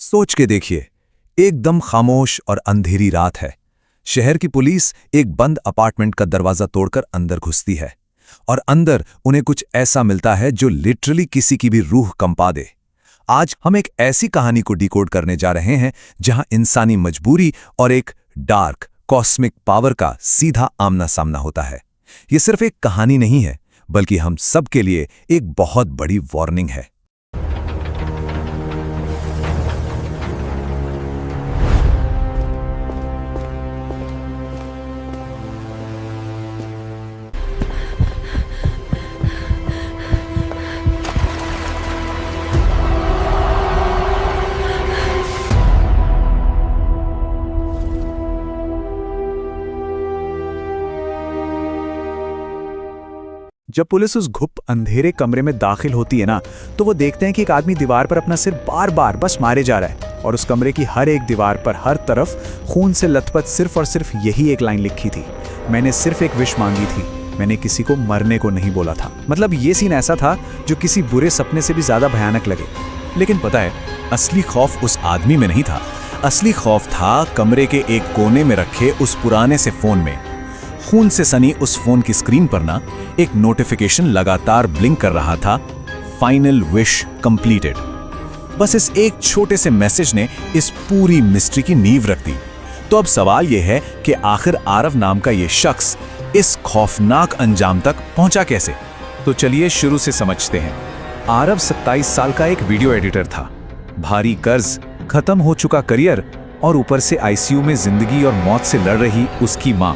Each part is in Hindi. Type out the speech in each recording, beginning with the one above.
सोच के देखिए, एकदम खामोश और अंधेरी रात है। शहर की पुलिस एक बंद अपार्टमेंट का दरवाजा तोड़कर अंदर घुसती है और अंदर उन्हें कुछ ऐसा मिलता है जो लिटरली किसी की भी रूह कंपा दे। आज हम एक ऐसी कहानी को डिकोड करने जा रहे हैं जहां इंसानी मजबूरी और एक डार्क कॉस्मिक पावर का सीधा आमना सामना होता है। यह सिर्फ एक कहानी नहीं है, बल्कि हम सब के लिए एक बहुत बड़ी वार्निंग है। जब पुलिस उस घुप अंधेरे कमरे में दाखिल होती है ना, तो वो देखते हैं कि एक आदमी दीवार पर अपना सिर बार बार बस मारे जा रहा है और उस कमरे की हर एक दीवार पर हर तरफ खून से लथपथ सिर्फ और सिर्फ यही एक लाइन लिखी थी, मैंने सिर्फ एक विश मांगी थी, मैंने किसी को मरने को नहीं बोला था। मतलब ये सीन ऐसा था जो किसी बुरे सपने से भी ज्यादा भयानक लगे। लेकिन पता है, असली खौफ उस आदमी में नहीं था। असली खौफ था कमरे के एक कोने में रखे उस पुराने से फोन में। खून से सनी उस फोन की स्क्रीन पर ना एक नोटिफिकेशन लगातार ब्लिंक कर रहा था, फाइनल विश कंप्लीटेड। बस इस एक छोटे से मैसेज ने इस पूरी मिस्ट्री की नींव रख दी। तो अब सवाल यह है कि आखिर आरव नाम का यह शख्स इस खौफनाक अंजाम तक पहुंचा कैसे। तो चलिए शुरू से समझते हैं। आरव 27 साल का एक वीडियो एडिटर था। भारी कर्ज, खत्म हो चुका करियर और ऊपर से आईसीयू में जिंदगी और मौत से लड़ रही उसकी मां।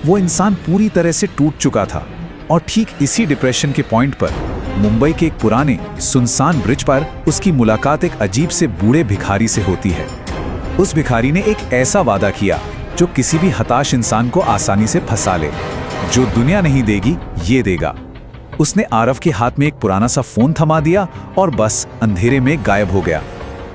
वो इंसान पूरी तरह से टूट चुका था। और ठीक इसी डिप्रेशन के पॉइंट पर मुंबई के एक पुराने सुनसान ब्रिज पर उसकी मुलाकात एक अजीब से बूढ़े भिखारी से होती है। उस भिखारी ने एक ऐसा वादा किया जो किसी भी हताश इंसान को आसानी से फंसा ले। जो दुनिया नहीं देगी, ये देगा। उसने आरव के हाथ में एक पुराना सा फोन थमा दिया और बस अंधेरे में गायब हो गया।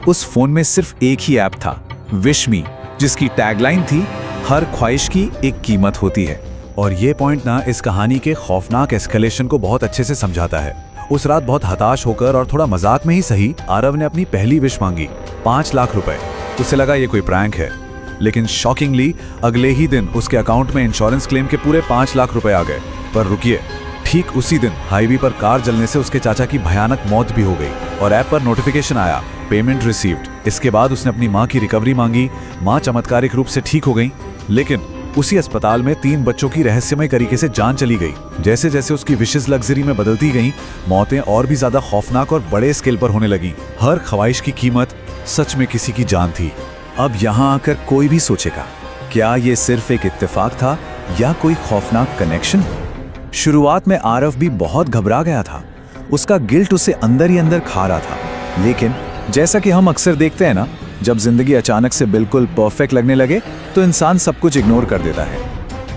उस फोन में सिर्फ एक ही ऐप था, विश मी, जिसकी टैगलाइन थी, हर ख्वाहिश की एक कीमत होती है। और ये पॉइंट ना इस कहानी के खौफनाक एस्केलेशन को बहुत अच्छे से समझाता है। उस रात बहुत हताश होकर और थोड़ा मजाक में ही सही, आरव ने अपनी पहली विश मांगी, 5 लाख रुपए। उसे लगा ये कोई प्रैंक है, लेकिन शॉकिंगली अगले ही दिन उसके अकाउंट में इंश्योरेंस क्लेम के पूरे 5 लाख रुपए आ गए। पर रुकिए, ठीक उसी दिन हाईवे पर कार जलने से उसके चाचा की भयानक मौत भी हो गई और ऐप पर नोटिफिकेशन आया, पेमेंट रिसीव्ड। इसके बाद उसने अपनी मां की रिकवरी मांगी। मां चमत्कारिक रूप से ठीक हो गई, लेकिन उसी अस्पताल में 3 बच्चों की रहस्यमय तरीके से जान चली गई। जैसे जैसे उसकी विशेष लग्जरी में बदलती गईं, मौतें और भी ज्यादा खौफनाक और बड़े स्केल पर होने लगी। हर ख्वाहिश की कीमत सच में किसी की जान थी। अब यहाँ आकर कोई भी सोचेगा, क्या ये सिर्फ एक इत्तेफाक था या कोई खौफनाक कनेक्शन? शुरुआत में आरव भी बहुत घबरा गया था। उसका गिल्ट उसे अंदर ही अंदर खा रहा था। लेकिन जैसा कि हम अक्सर देखते हैं ना, जब जिंदगी अचानक से बिल्कुल परफेक्ट लगने लगे तो इंसान सब कुछ इग्नोर कर देता है।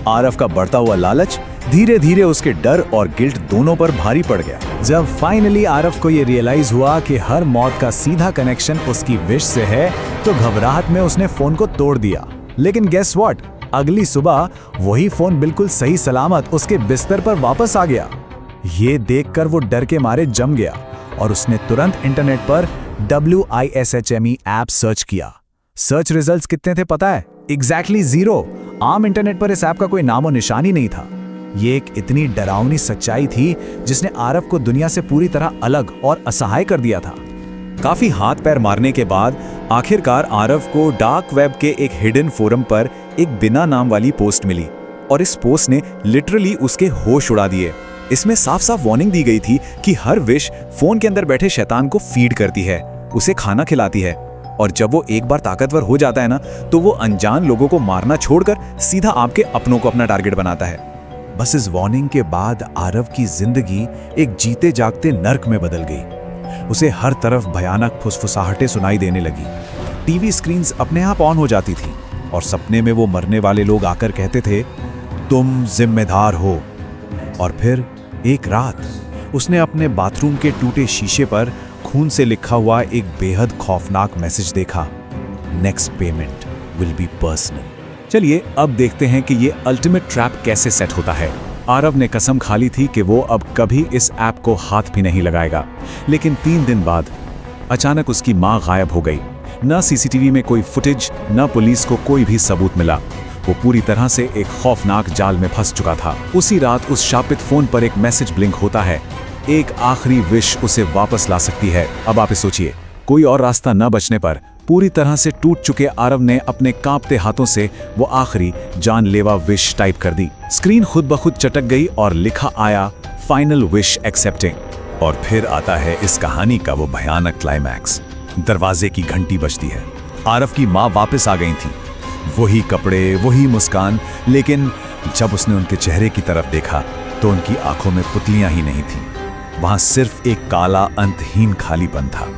आरव का बढ़ता हुआ लालच धीरे धीरे उसके डर और गिल्ट दोनों पर भारी पड़ गया। जब फाइनली आरव को ये रियलाइज हुआ कि हर मौत का सीधा कनेक्शन उसकी विश से है, तो घबराहट में उसने फोन को तोड़ दिया। लेकिन गेस व्हाट, अगली सुबह वही फोन बिल्कुल सही सलामत उसके बिस्तर पर वापस आ गया। ये देखकर वो डर के मारे जम गया और उसने तुरंत इंटरनेट पर WISHME ऐप सर्च किया। सर्च रिजल्ट्स कितने थे पता है? एग्जैक्टली 0। आम इंटरनेट पर इस ऐप का कोई नामो निशान ही नहीं था। ये एक इतनी डरावनी सच्चाई थी जिसने आरव को दुनिया से पूरी तरह अलग और असहाय कर दिया था। काफी हाथ पैर मारने के बाद आखिरकार आरव को डार्क वेब के एक हिडन फोरम पर एक बिना नाम वाली पोस्ट मिली और इस पोस्ट ने लिटरली उसके होश उड़ा दिए। इसमें साफ साफ वार्निंग दी गई थी कि हर विश फोन के अंदर बैठे शैतान को फीड करती है, उसे खाना खिलाती है, और जब वो एक बार ताकतवर हो जाता है ना, तो वो अनजान लोगों को मारना छोड़कर सीधा आपके अपनों को अपना टारगेट बनाता है। बस इस वार्निंग के बाद आरव की जिंदगी एक जीते जागते नर्क में बदल गई। उसे हर तरफ भयानक फुसफुसाहटें सुनाई देने लगी। टीवी स्क्रीन्स अपने आप ऑन हो जाती थी और सपने में वो मरने वाले लोग आकर कहते थे, तुम जिम्मेदार हो। और फिर एक रात उसने अपने बाथरूम के टूटे शीशे पर खून से लिखा हुआ एक बेहद खौफनाक मैसेज देखा, next payment will be personal. चलिए अब देखते हैं कि ये अल्टीमेट ट्रैप कैसे सेट होता है। आरव ने कसम खा ली थी कि वो अब कभी इस ऐप को हाथ भी नहीं लगाएगा। लेकिन 3 दिन बाद अचानक उसकी मां गायब हो गई। न सीसीटीवी में कोई फुटेज, न पुलिस को कोई भी सबूत मिला। वो पूरी तरह से एक खौफनाक जाल में फंस चुका था। उसी रात उस शापित फोन पर एक मैसेज ब्लिंक होता है। एक आखिरी विश उसे वापस ला सकती है। अब आप सोचिए, कोई और रास्ता न बचने पर पूरी तरह से टूट चुके आरव ने अपने कांपते हाथों से वो आखिरी जानलेवा विश टाइप कर दी। स्क्रीन खुद ब खुद चटक गई और लिखा आया, फाइनल विश एक्सेप्टिंग। और फिर आता है इस कहानी का वो भयानक क्लाइमैक्स। दरवाजे की घंटी बजती है। आरव की माँ वापस आ गई थी। वही कपड़े, वही मुस्कान, लेकिन जब उसने उनके चेहरे की तरफ देखा तो उनकी आंखों में पुतलियां ही नहीं थीं। वहां सिर्फ एक काला अंतहीन खालीपन था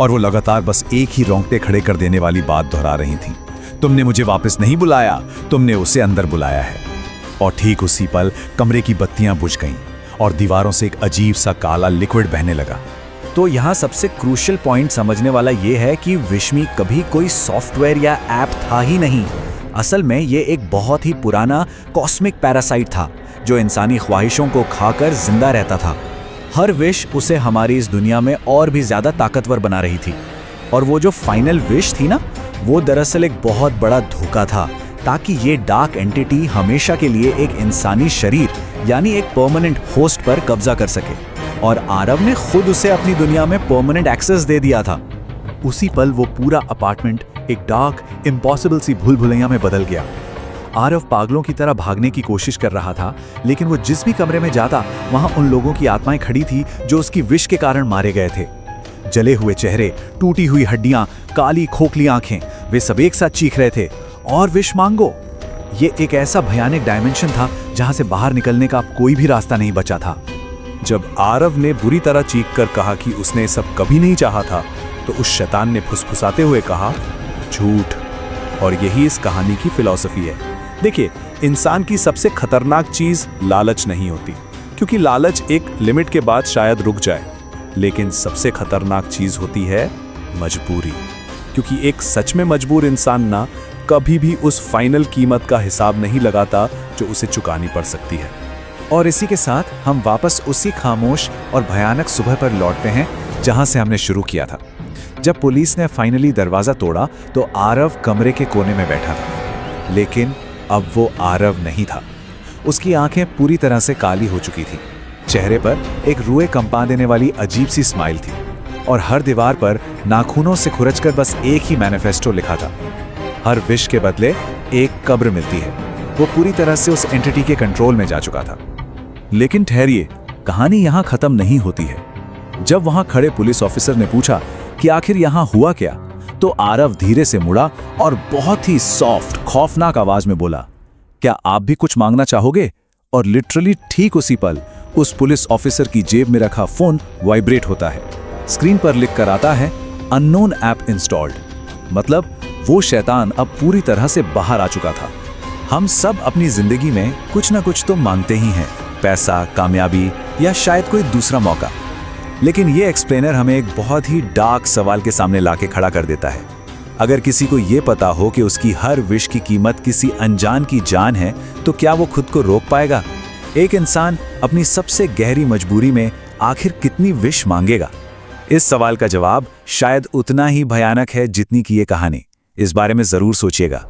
और वो लगातार बस एक ही रोंगटे खड़े कर देने वाली बात दोहरा रही थी, तुमने मुझे वापस नहीं बुलाया, तुमने उसे अंदर बुलाया है। और ठीक उसी पल कमरे की बत्तियां बुझ गईं और दीवारों से एक अजीब सा काला लिक्विड बहने लगा। तो यहाँ सबसे क्रूशियल पॉइंट समझने वाला ये है कि विशमी कभी कोई सॉफ्टवेयर या ऐप था ही नहीं। असल में ये एक बहुत ही पुराना कॉस्मिक पैरासाइट था जो इंसानी ख्वाहिशों को खाकर जिंदा रहता था। हर विश उसे हमारी इस दुनिया में और भी ज्यादा ताकतवर बना रही थी। और वो जो फाइनल विश थी ना, वो दरअसल एक बहुत बड़ा धोखा था, ताकि ये डार्क एंटिटी हमेशा के लिए एक इंसानी शरीर यानी एक परमानेंट होस्ट पर कब्जा कर सके। और आरव ने खुद उसे अपनी दुनिया में परमानेंट एक्सेस दे दिया था। उसी पल वो पूरा अपार्टमेंट एक डार्क, इम्पॉसिबल सी भूल भुलैया में बदल गया। आरव पागलों की तरह भागने की कोशिश कर रहा था, लेकिन वो जिस भी कमरे में जाता वहां उन लोगों की आत्माएं खड़ी थी जो उसकी विश के कारण मारे गए थे। जले हुए चेहरे, टूटी हुई हड्डियां, काली खोखली आंखें, वे सब एक साथ चीख रहे थे, और विश मांगो। ये एक ऐसा भयानक डायमेंशन था जहां से बाहर निकलने का अब कोई भी रास्ता नहीं बचा था। जब आरव ने बुरी तरह चीख कर कहा कि उसने सब कभी नहीं चाहा था, तो उस शैतान ने फुसफुसाते हुए कहा, झूठ। और यही इस कहानी की फिलॉसफी है। देखिए, इंसान की सबसे खतरनाक चीज लालच नहीं होती, क्योंकि लालच एक लिमिट के बाद शायद रुक जाए, लेकिन सबसे खतरनाक चीज होती है मजबूरी, क्योंकि एक सच में मजबूर इंसान ना कभी भी उस फाइनल कीमत का हिसाब नहीं लगाता जो उसे चुकानी पड़ सकती है। और इसी के साथ हम वापस उसी खामोश और भयानक सुबह पर लौटते हैं जहां से हमने शुरू किया था। जब पुलिस ने फाइनली दरवाजा तोड़ा तो आरव कमरे के कोने में बैठा था, लेकिन अब वो आरव नहीं था। उसकी आंखें पूरी तरह से काली हो चुकी थी, चेहरे पर एक रूए कंपा देने वाली अजीब सी स्माइल थी, और हर दीवार पर नाखूनों से खुरचकर बस एक ही मैनिफेस्टो लिखा था, हर विश के बदले एक कब्र मिलती है। वो पूरी तरह से उस एंटिटी के कंट्रोल में जा चुका था। लेकिन ठहरिए, कहानी यहां खत्म नहीं होती है। जब वहां खड़े पुलिस ऑफिसर ने पूछा कि आखिर यहां हुआ क्या, तो आरव धीरे से मुड़ा और बहुत ही सॉफ्ट, खौफनाक आवाज में बोला, क्या आप भी कुछ मांगना चाहोगे? और लिटरली ठीक उसी पल उस पुलिस ऑफिसर की जेब में रखा फोन वाइब्रेट होता है। स्क्रीन पर लिख कर आता है, अननोन ऐप इंस्टॉल्ड। मतलब वो शैतान अब पूरी तरह से बाहर आ चुका था। हम सब अपनी जिंदगी में कुछ ना कुछ तो मांगते ही हैं, पैसा, कामयाबी या शायद कोई दूसरा मौका। लेकिन ये एक्सप्लेनर हमें एक बहुत ही डार्क सवाल के सामने लाके खड़ा कर देता है। अगर किसी को ये पता हो कि उसकी हर विश की कीमत किसी अनजान की जान है, तो क्या वो खुद को रोक पाएगा? एक इंसान अपनी सबसे गहरी मजबूरी में आखिर कितनी विश मांगेगा? इस सवाल का जवाब शायद उतना ही भयानक है जितनी की ये कहानी। इस बारे में जरूर सोचिएगा।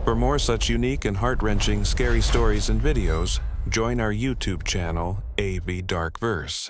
For more such unique and heart-wrenching scary stories and videos, join our YouTube channel, AV Dark Verse.